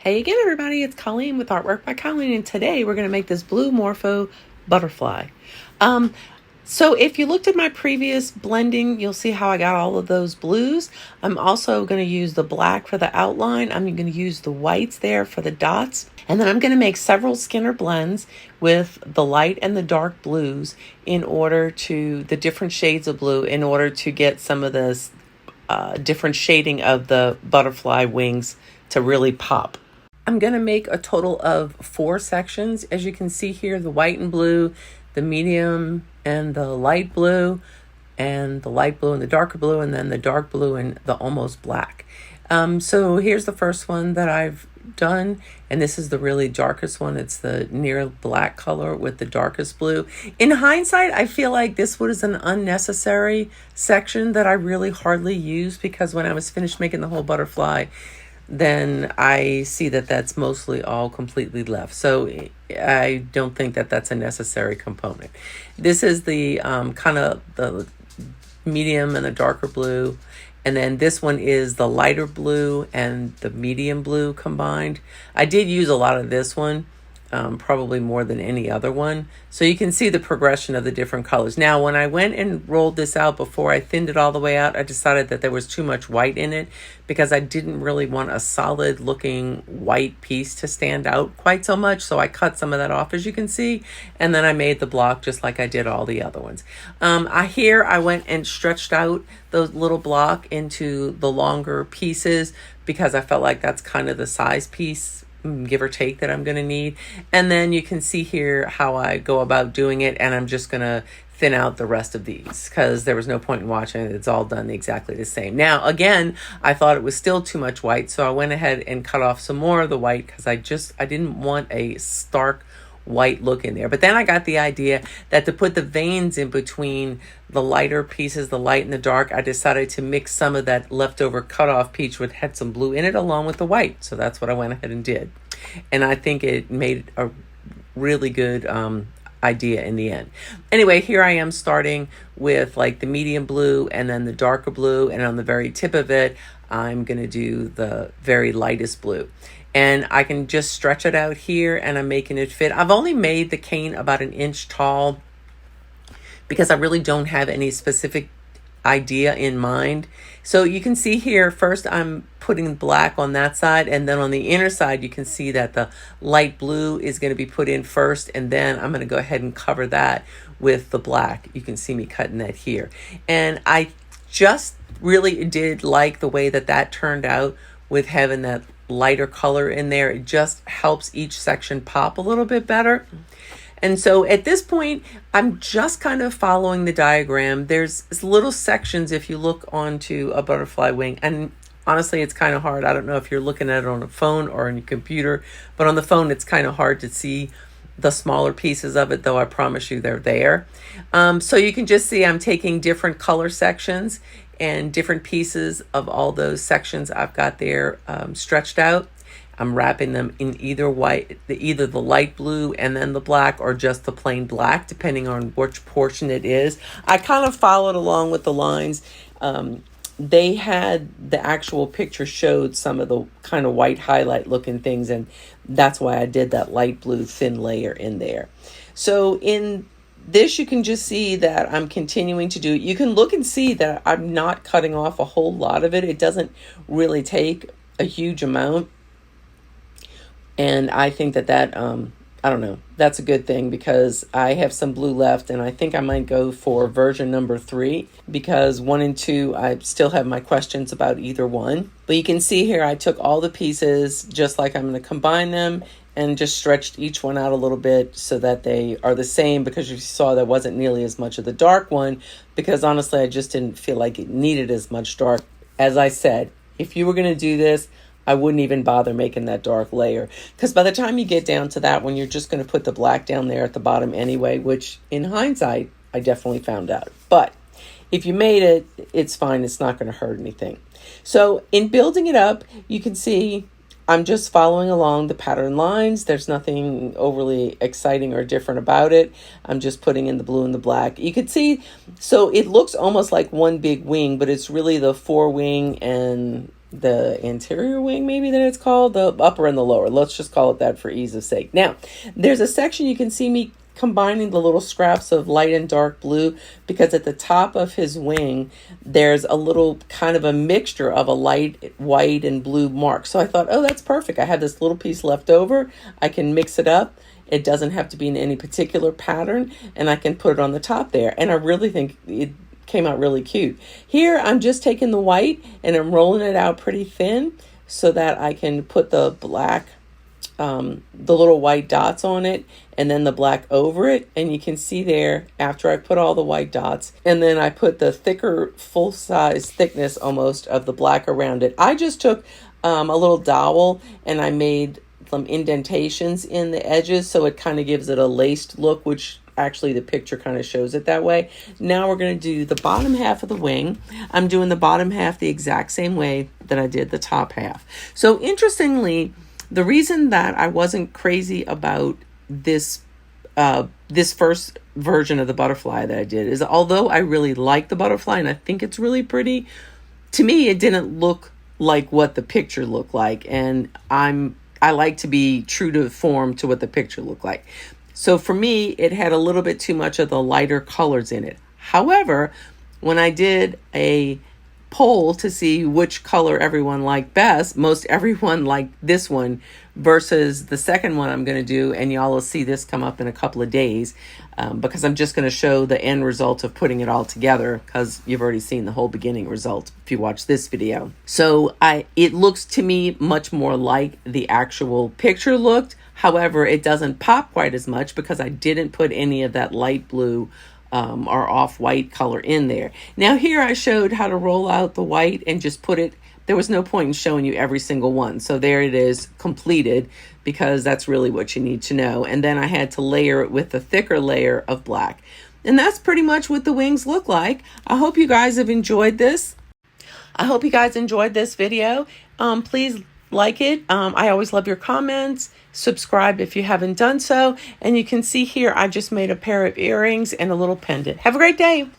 Hey again, everybody, it's Colleen with Artwork by Colleen, and today we're going to make this blue Morpho butterfly. So if you looked at my previous blending, you'll see how I got all of those blues. I'm also going to use the black for the outline. I'm going to use the whites there for the dots. And then I'm going to make several Skinner blends with the light and the dark blues in order to, the different shades of blue, in order to get some of this different shading of the butterfly wings to really pop. I'm going to make a total of 4 sections. As you can see here, the white and blue, the medium and the light blue, and the light blue and the darker blue, and then the dark blue and the almost black. So here's the first one that I've done, and this is the really darkest one. It's the near black color with the darkest blue. In hindsight, I feel like this was an unnecessary section that I really hardly used, because when I was finished making the whole butterfly, then I see that that's mostly all completely left. So I don't think that that's a necessary component. This is the kind of the medium and the darker blue. And then this one is the lighter blue and the medium blue combined. I did use a lot of this one, probably more than any other one. So you can see the progression of the different colors. Now, when I went and rolled this out before I thinned it all the way out, I decided that there was too much white in it, because I didn't really want a solid looking white piece to stand out quite so much. So I cut some of that off, as you can see, and then I made the block just like I did all the other ones. Here I went and stretched out the little block into the longer pieces, because I felt like that's kind of the size piece, give or take, that I'm going to need. And then you can see here how I go about doing it, and I'm just going to thin out the rest of these because there was no point in watching it. It's all done exactly the same. Now, again, I thought it was still too much white, so I went ahead and cut off some more of the white, because I didn't want a stark white look in there. But then I got the idea that to put the veins in between the lighter pieces, the light and the dark, I decided to mix some of that leftover cut off peach, which had some blue in it, along with the white. So that's what I went ahead and did. And I think it made a really good idea in the end. Anyway, here I am starting with like the medium blue and then the darker blue, and on the very tip of it, I'm going to do the very lightest blue. And I can just stretch it out here, and I'm making it fit. I've only made the cane about 1 inch tall because I really don't have any specific idea in mind. So you can see here, first I'm putting black on that side, and then on the inner side you can see that the light blue is going to be put in first, and then I'm going to go ahead and cover that with the black. You can see me cutting that here. And I just really did like the way that that turned out with having that lighter color in there. It just helps each section pop a little bit better. And so at this point, I'm just kind of following the diagram. There's little sections if you look onto a butterfly wing, and honestly, it's kind of hard. I don't know if you're looking at it on a phone or on your computer, but on the phone, it's kind of hard to see the smaller pieces of it, though I promise you they're there. So you can just see I'm taking different color sections and different pieces of all those sections I've got there stretched out. I'm wrapping them in either the light blue and then the black, or just the plain black, depending on which portion it is. I kind of followed along with the lines. They had the actual picture showed some of the kind of white highlight looking things, and that's why I did that light blue thin layer in there. So in this, you can just see that I'm continuing to do it. You can look and see that I'm not cutting off a whole lot of it. It doesn't really take a huge amount. And I think that I don't know, that's a good thing, because I have some blue left, and I think I might go for version number 3, because 1 and 2, I still have my questions about either one. But you can see here, I took all the pieces, just like I'm going to combine them, and just stretched each one out a little bit so that they are the same, because you saw there wasn't nearly as much of the dark one, because honestly, I just didn't feel like it needed as much dark. As I said, if you were going to do this, I wouldn't even bother making that dark layer, because by the time you get down to that one, you're just going to put the black down there at the bottom anyway, which in hindsight, I definitely found out. But if you made it, it's fine. It's not going to hurt anything. So in building it up, you can see I'm just following along the pattern lines. There's nothing overly exciting or different about it. I'm just putting in the blue and the black. You can see, so it looks almost like one big wing, but it's really the forewing and the anterior wing, maybe that it's called, the upper and the lower. Let's just call it that for ease of sake. Now, there's a section you can see me combining the little scraps of light and dark blue, because at the top of his wing, there's a little kind of a mixture of a light white and blue mark. So I thought, oh, that's perfect. I have this little piece left over. I can mix it up. It doesn't have to be in any particular pattern, and I can put it on the top there. And I really think it came out really cute. Here, I'm just taking the white and I'm rolling it out pretty thin so that I can put the black, the little white dots on it, and then the black over it. And you can see there, after I put all the white dots, and then I put the thicker, full-size thickness almost of the black around it. I just took a little dowel and I made some indentations in the edges, so it kind of gives it a laced look, which actually the picture kind of shows it that way. Now we're going to do the bottom half of the wing. I'm doing the bottom half the exact same way that I did the top half. So interestingly, the reason that I wasn't crazy about this this first version of the butterfly that I did is, although I really like the butterfly and I think it's really pretty, to me it didn't look like what the picture looked like, and I like to be true to form to what the picture looked like. So for me, it had a little bit too much of the lighter colors in it. However, when I did a poll to see which color everyone liked best, most everyone liked this one versus the second one I'm going to do, and y'all will see this come up in a couple of days, because I'm just going to show the end result of putting it all together, because you've already seen the whole beginning result if you watch this video. So it looks to me much more like the actual picture looked. However, it doesn't pop quite as much because I didn't put any of that light blue or off-white color in there. Now here I showed how to roll out the white and just put it. There was no point in showing you every single one. So there it is, completed, because that's really what you need to know. And then I had to layer it with a thicker layer of black. And that's pretty much what the wings look like. I hope you guys have enjoyed this. I hope you guys enjoyed this video. Please like it. I always love your comments. Subscribe if you haven't done so. And you can see here, I just made a pair of earrings and a little pendant. Have a great day.